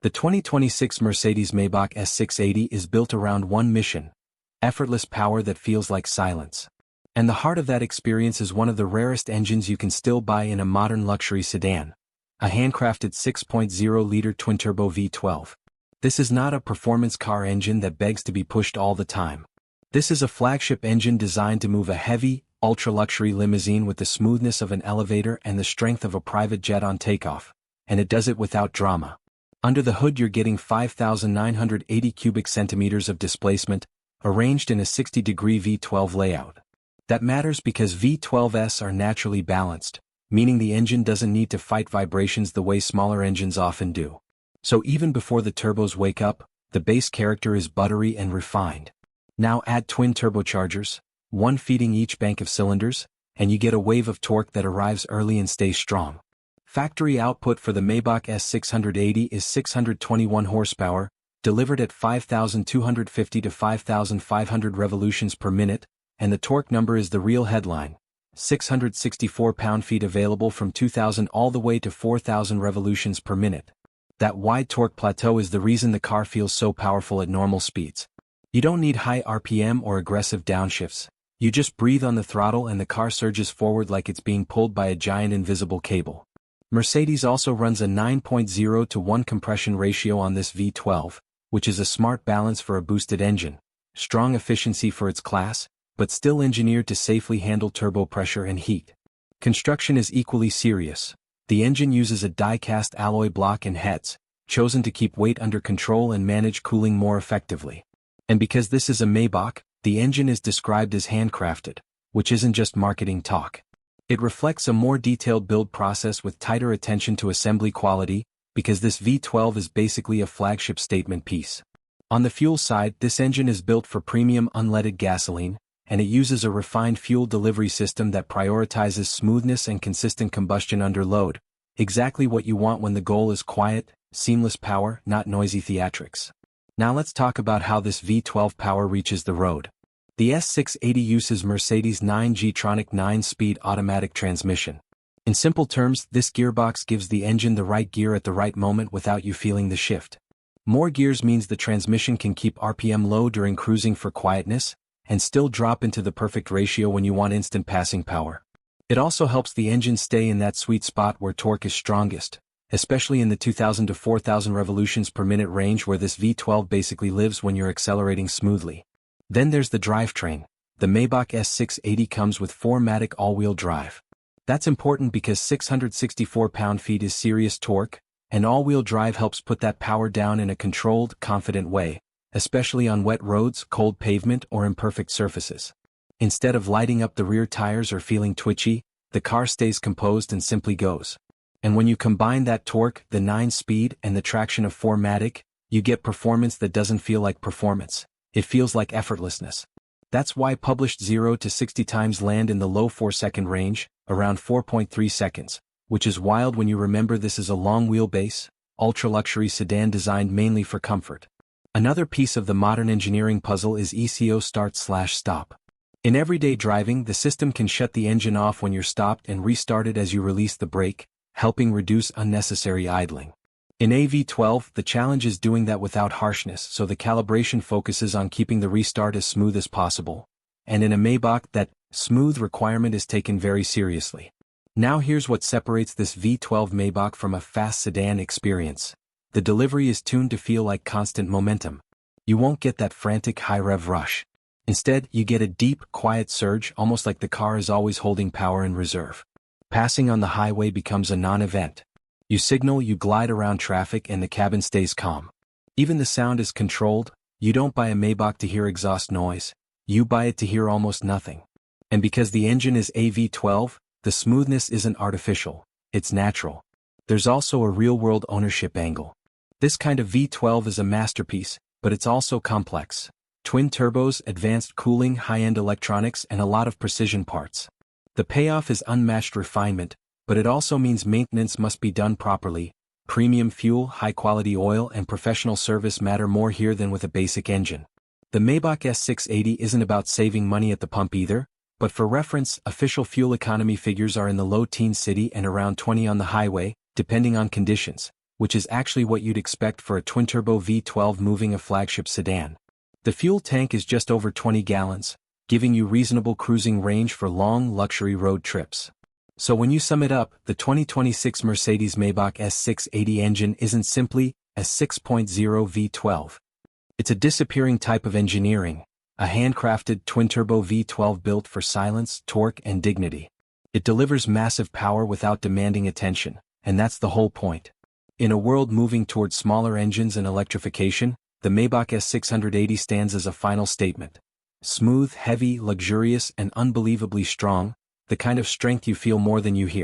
The 2026 Mercedes-Maybach S680 is built around one mission: effortless power that feels like silence. And the heart of that experience is one of the rarest engines you can still buy in a modern luxury sedan: a handcrafted 6.0-liter twin-turbo V12. This is not a performance car engine that begs to be pushed all the time. This is a flagship engine designed to move a heavy, ultra-luxury limousine with the smoothness of an elevator and the strength of a private jet on takeoff, and it does it without drama. Under the hood you're getting 5,980 cubic centimeters of displacement, arranged in a 60-degree V12 layout. That matters because V12s are naturally balanced, meaning the engine doesn't need to fight vibrations the way smaller engines often do. So even before the turbos wake up, the base character is buttery and refined. Now add twin turbochargers, one feeding each bank of cylinders, and you get a wave of torque that arrives early and stays strong. Factory output for the Maybach S680 is 621 horsepower, delivered at 5,250 to 5,500 revolutions per minute, and the torque number is the real headline: 664 pound-feet available from 2,000 all the way to 4,000 revolutions per minute. That wide torque plateau is the reason the car feels so powerful at normal speeds. You don't need high RPM or aggressive downshifts. You just breathe on the throttle and the car surges forward like it's being pulled by a giant invisible cable. Mercedes also runs a 9.0 to 1 compression ratio on this V12, which is a smart balance for a boosted engine, strong efficiency for its class, but still engineered to safely handle turbo pressure and heat. Construction is equally serious. The engine uses a die-cast alloy block and heads, chosen to keep weight under control and manage cooling more effectively. And because this is a Maybach, the engine is described as handcrafted, which isn't just marketing talk. It reflects a more detailed build process with tighter attention to assembly quality, because this V12 is basically a flagship statement piece. On the fuel side, this engine is built for premium unleaded gasoline, and it uses a refined fuel delivery system that prioritizes smoothness and consistent combustion under load, exactly what you want when the goal is quiet, seamless power, not noisy theatrics. Now let's talk about how this V12 power reaches the road. The S680 uses Mercedes' 9G-tronic 9-speed automatic transmission. In simple terms, this gearbox gives the engine the right gear at the right moment without you feeling the shift. More gears means the transmission can keep RPM low during cruising for quietness, and still drop into the perfect ratio when you want instant passing power. It also helps the engine stay in that sweet spot where torque is strongest, especially in the 2,000 to 4,000 revolutions per minute range where this V12 basically lives when you're accelerating smoothly. Then there's the drivetrain. The Maybach S680 comes with 4MATIC all-wheel drive. That's important because 664 pound-feet is serious torque, and all-wheel drive helps put that power down in a controlled, confident way, especially on wet roads, cold pavement, or imperfect surfaces. Instead of lighting up the rear tires or feeling twitchy, the car stays composed and simply goes. And when you combine that torque, the 9-speed, and the traction of 4MATIC, you get performance that doesn't feel like performance. It feels like effortlessness. That's why published 0 to 60 times land in the low 4-second range, around 4.3 seconds, which is wild when you remember this is a long wheelbase, ultra-luxury sedan designed mainly for comfort. Another piece of the modern engineering puzzle is ECO start/stop. In everyday driving, the system can shut the engine off when you're stopped and restart it as you release the brake, helping reduce unnecessary idling. In a V12, the challenge is doing that without harshness, so the calibration focuses on keeping the restart as smooth as possible. And in a Maybach, that smooth requirement is taken very seriously. Now here's what separates this V12 Maybach from a fast sedan experience. The delivery is tuned to feel like constant momentum. You won't get that frantic high-rev rush. Instead, you get a deep, quiet surge, almost like the car is always holding power in reserve. Passing on the highway becomes a non-event. You signal, you glide around traffic, and the cabin stays calm. Even the sound is controlled. You don't buy a Maybach to hear exhaust noise. You buy it to hear almost nothing. And because the engine is a V12, the smoothness isn't artificial, it's natural. There's also a real-world ownership angle. This kind of V12 is a masterpiece, but it's also complex. Twin turbos, advanced cooling, high-end electronics, and a lot of precision parts. The payoff is unmatched refinement, but it also means maintenance must be done properly. Premium fuel, high-quality oil, and professional service matter more here than with a basic engine. The Maybach S680 isn't about saving money at the pump either, but for reference, official fuel economy figures are in the low teens city and around 20 on the highway, depending on conditions, which is actually what you'd expect for a twin-turbo V12 moving a flagship sedan. The fuel tank is just over 20 gallons, giving you reasonable cruising range for long luxury road trips. So when you sum it up, the 2026 Mercedes-Maybach S680 engine isn't simply a 6.0 V12. It's a disappearing type of engineering, a handcrafted twin-turbo V12 built for silence, torque, and dignity. It delivers massive power without demanding attention, and that's the whole point. In a world moving towards smaller engines and electrification, the Maybach S680 stands as a final statement. Smooth, heavy, luxurious, and unbelievably strong, the kind of strength you feel more than you hear.